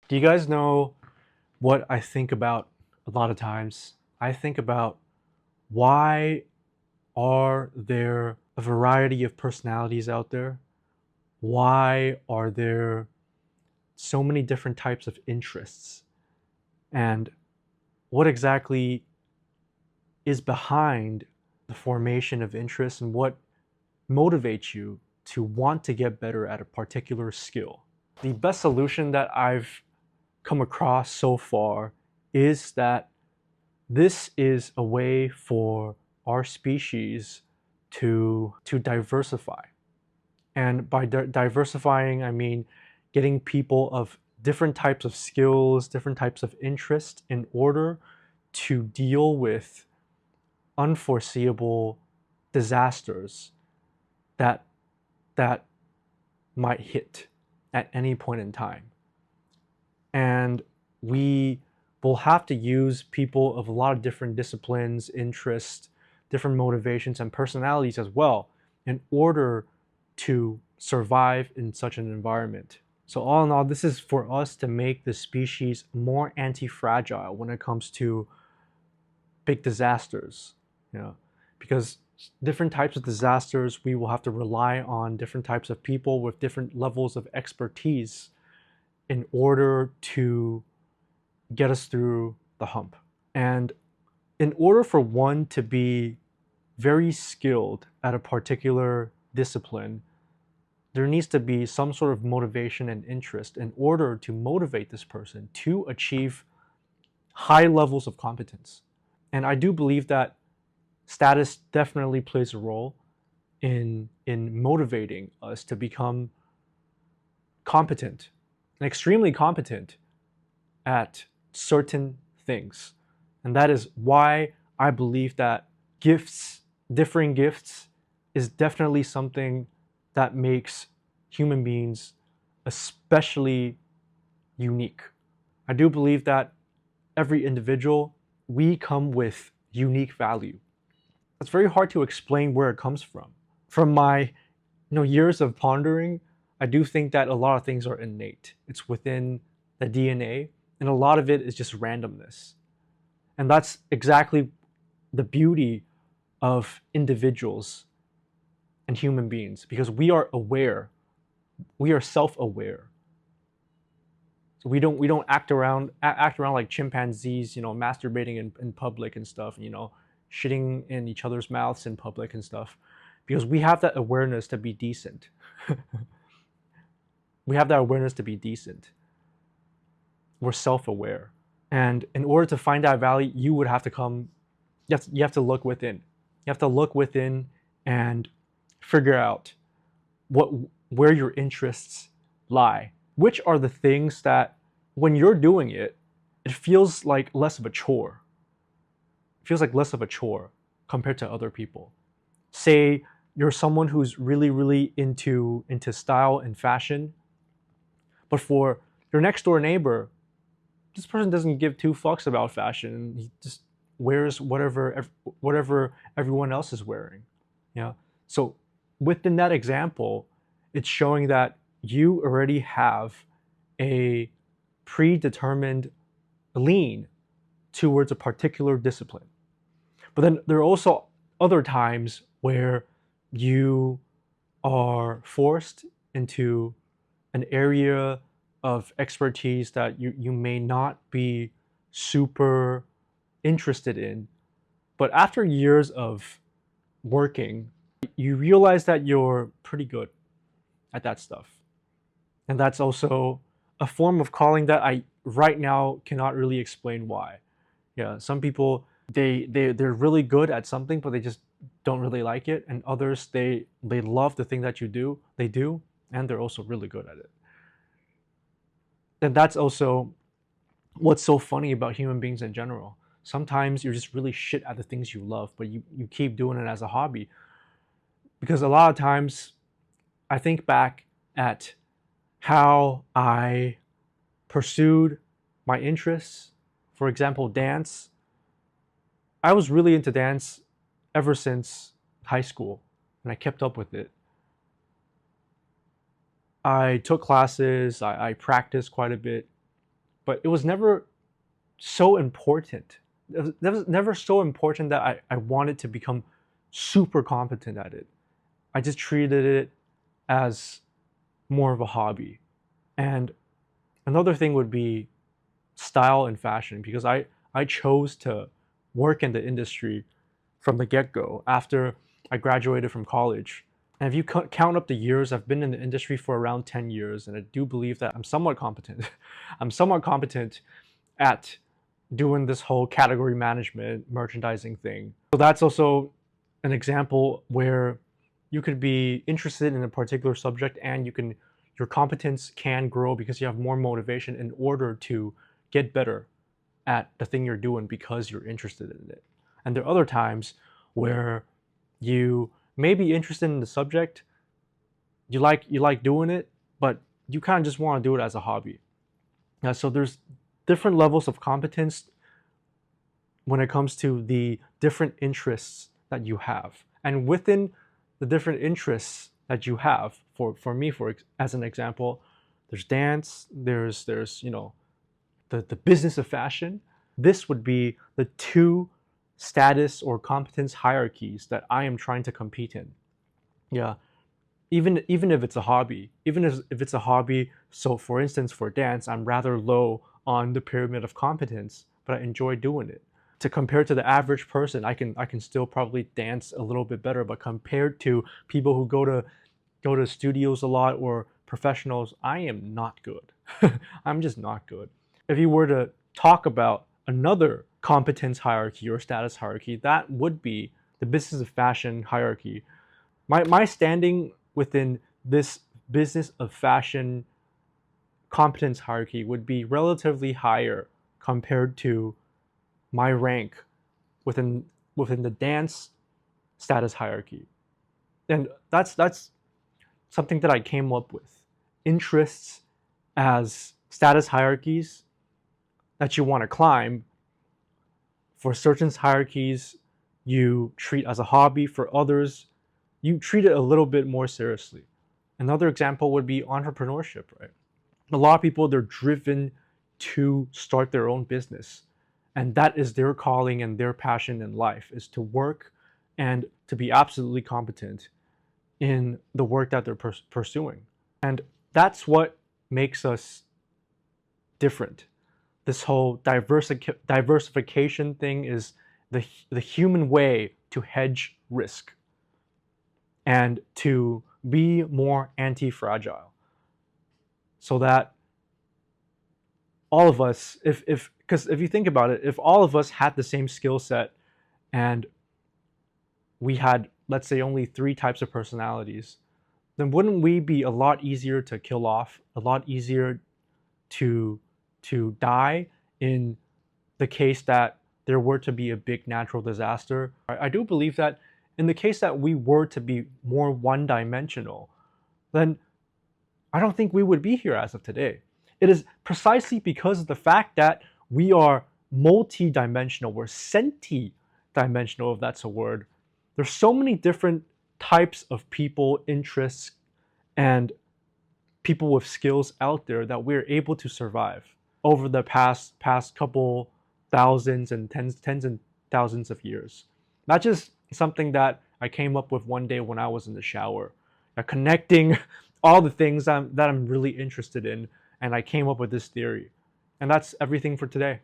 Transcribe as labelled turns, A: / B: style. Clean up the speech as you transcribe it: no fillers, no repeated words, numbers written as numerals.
A: Do you guys know what I think about a lot of times? I think about why are there a variety of personalities out there? Why are there so many different types of interests? And what exactly is behind the formation of interests and what motivates you to want to get better at a particular skill? The best solution that I've come across so far is that this is a way for our species to diversify. And by diversifying, I mean getting people of different types of skills, different types of interest in order to deal with unforeseeable disasters that that might hit at any point in time. And we will have to use people of a lot of different disciplines, interests, different motivations, and personalities as well in order to survive in such an environment. So, all in all, this is for us to make the species more anti fragile when it comes to big disasters. You know, because different types of disasters, we will have to rely on different types of people with different levels of expertise in order to get us through the hump. And in order for one to be very skilled at a particular discipline, there needs to be some sort of motivation and interest in order to motivate this person to achieve high levels of competence. And I do believe that status definitely plays a role in motivating us to become competent and extremely competent at certain things. And that is why I believe that gifts, differing gifts, is definitely something that makes human beings especially unique. I do believe that every individual, we come with unique value. It's very hard to explain where it comes from. From my years of pondering, I do think that a lot of things are innate. It's within the DNA, and a lot of it is just randomness. And that's exactly the beauty of individuals and human beings because we are aware, we are self-aware. So we don't act around like chimpanzees, masturbating in public and stuff, shitting in each other's mouths in public and stuff, because we have that awareness to be decent. We have that awareness to be decent. We're self-aware. And in order to find that value, you would have to come, you have to look within. You have to look within and figure out what where your interests lie. Which are the things that when you're doing it, it feels like less of a chore. It feels like less of a chore compared to other people. Say you're someone who's really, really into style and fashion, but for your next door neighbor, this person doesn't give two fucks about fashion. He just wears whatever everyone else is wearing. Yeah. So within that example, it's showing that you already have a predetermined lean towards a particular discipline. But then there are also other times where you are forced into an area of expertise that you may not be super interested in. But after years of working, you realize that you're pretty good at that stuff. And that's also a form of calling that I right now cannot really explain why. Yeah, some people they're really good at something but they just don't really like it, and others they love the thing that they do, and they're also really good at it. And that's also what's so funny about human beings in general. Sometimes you're just really shit at the things you love, but you keep doing it as a hobby. Because a lot of times I think back at how I pursued my interests. For example, dance. I was really into dance ever since high school, and I kept up with it. I took classes, I practiced quite a bit, but it was never so important. It was never so important that I wanted to become super competent at it. I just treated it as more of a hobby. And another thing would be style and fashion, because I chose to work in the industry from the get-go after I graduated from college. And if you count up the years, I've been in the industry for around 10 years, and I do believe that I'm somewhat competent. I'm somewhat competent at doing this whole category management, merchandising thing. So that's also an example where you could be interested in a particular subject and your competence can grow because you have more motivation in order to get better at the thing you're doing because you're interested in it. And there are other times where you may be interested in the subject, you like doing it, but you kind of just want to do it as a hobby. So there's different levels of competence when it comes to the different interests that you have. And within the different interests that you have, for me, as an example, there's dance, there's the business of fashion. This would be the two status or competence hierarchies that I am trying to compete in. Yeah, even if it's a hobby, if it's a hobby. So for instance, for dance, I'm rather low on the pyramid of competence, but I enjoy doing it. To compare to the average person, I can still probably dance a little bit better, but compared to people who go to studios a lot or professionals, I am not good. I'm just not good. If you were to talk about another competence hierarchy or status hierarchy, that would be the business of fashion hierarchy. My standing within this business of fashion competence hierarchy would be relatively higher compared to my rank within the dance status hierarchy. And that's something that I came up with. Interests as status hierarchies that you want to climb. For certain hierarchies, you treat as a hobby. For others, you treat it a little bit more seriously. Another example would be entrepreneurship, right? A lot of people, they're driven to start their own business. And that is their calling and their passion in life, is to work and to be absolutely competent in the work that they're pursuing. And that's what makes us different. This whole diversification thing is the human way to hedge risk and to be more anti-fragile, so that all of us, because if you think about it, if all of us had the same skill set and we had, let's say, only 3 types of personalities, then wouldn't we be a lot easier to kill off, a lot easier to die in the case that there were to be a big natural disaster? I do believe that in the case that we were to be more one-dimensional, then I don't think we would be here as of today. It is precisely because of the fact that we are multi-dimensional, we're senti-dimensional, if that's a word. There's so many different types of people, interests, and people with skills out there that we're able to survive over the past couple thousands and tens and thousands of years. That's just something that I came up with one day when I was in the shower, connecting all the things that I'm really interested in, and I came up with this theory. And that's everything for today.